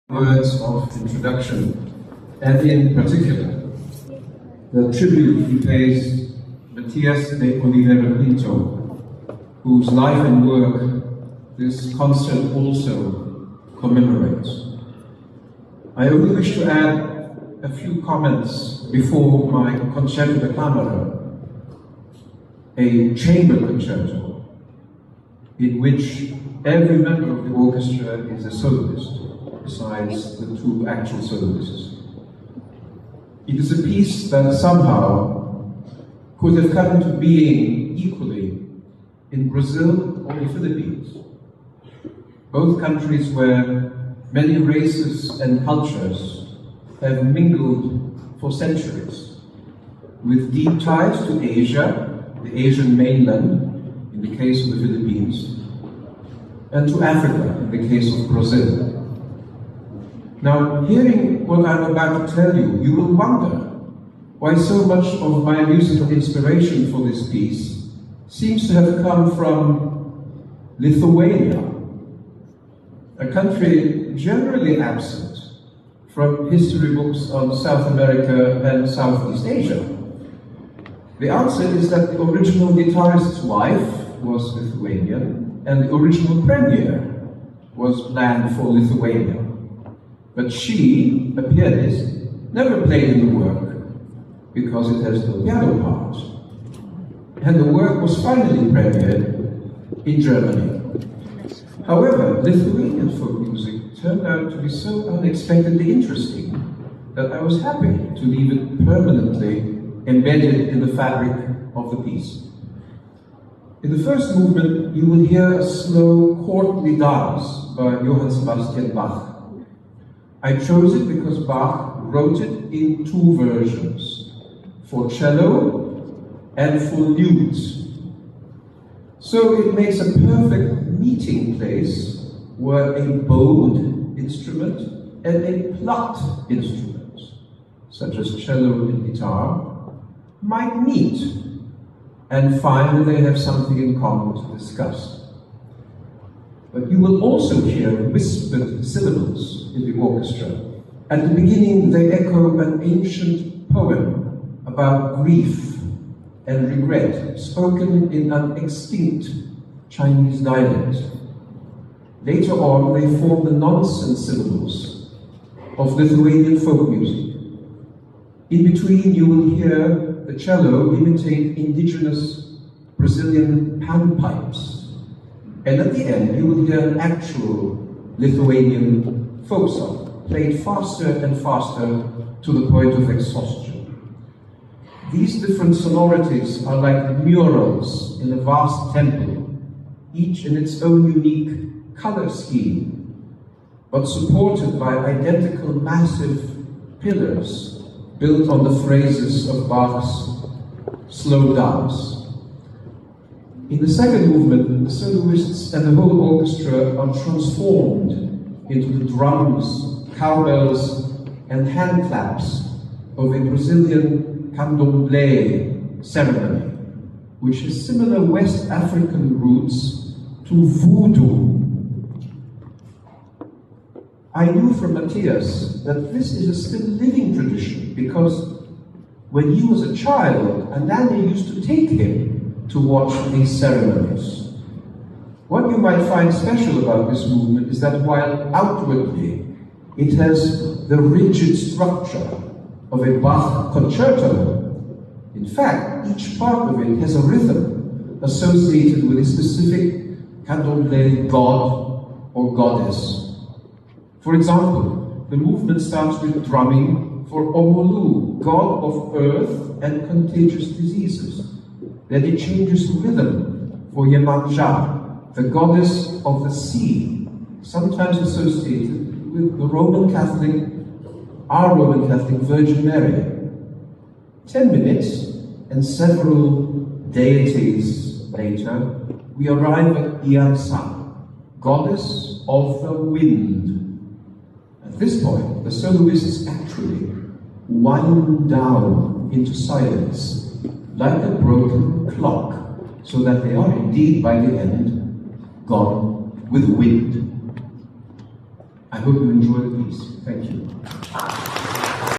Words of introduction, and in particular, the tribute he pays Matias de Oliveira Pinto, whose life and work this concert also commemorates. I only wish to add a few comments before my Concerto da Camera, a chamber concerto in which every member of the orchestra is a soloist, besides the two actual soloists. It is a piece that somehow could have come into being equally in Brazil or the Philippines, both countries where many races and cultures have mingled for centuries, with deep ties to Asia, the Asian mainland, in the case of the Philippines, and to Africa, in the case of Brazil. Now, hearing what I'm about to tell you, you will wonder why so much of my musical inspiration for this piece seems to have come from Lithuania, a country generally absent from history books on South America and Southeast Asia. The answer is that the original guitarist's wife was Lithuanian, and the original premiere was planned for Lithuania. But she, a pianist, never played in the work because it has no piano part. And the work was finally premiered in Germany. However, Lithuanian folk music turned out to be so unexpectedly interesting that I was happy to leave it permanently embedded in the fabric of the piece. In the first movement, you will hear a slow, courtly dance by Johann Sebastian Bach. I chose it because Bach wrote it in two versions, for cello and for lute. So it makes a perfect meeting place where a bowed instrument and a plucked instrument, such as cello and guitar, might meet and find that they have something in common to discuss. But you will also hear whispered syllables in the orchestra. At the beginning, they echo an ancient poem about grief and regret, spoken in an extinct Chinese dialect. Later on, they form the nonsense syllables of Lithuanian folk music. In between, you will hear the cello imitate indigenous Brazilian panpipes. And at the end, you will hear an actual Lithuanian folk song, played faster and faster to the point of exhaustion. These different sonorities are like murals in a vast temple, each in its own unique color scheme, but supported by identical massive pillars built on the phrases of Bach's slow dance. In the second movement, the soloists and the whole orchestra are transformed into the drums, cowbells, and hand claps of a Brazilian candomblé ceremony, which has similar West African roots to voodoo. I knew from Matias that this is a still living tradition because when he was a child, a nanny used to take him to watch these ceremonies. What you might find special about this movement is that while outwardly it has the rigid structure of a Bach concerto, in fact, each part of it has a rhythm associated with a specific candomblé god or goddess. For example, the movement starts with drumming for Omolu, god of earth and contagious diseases. Then it changes to rhythm for Yemanja, the goddess of the sea, sometimes associated with the our Roman Catholic Virgin Mary. 10 minutes and several deities later, we arrive at Iansa, goddess of the wind. At this point, the soloists actually wind down into silence, like a broken clock, so that they are indeed, by the end, gone with wind. I hope you enjoy the piece. Thank you.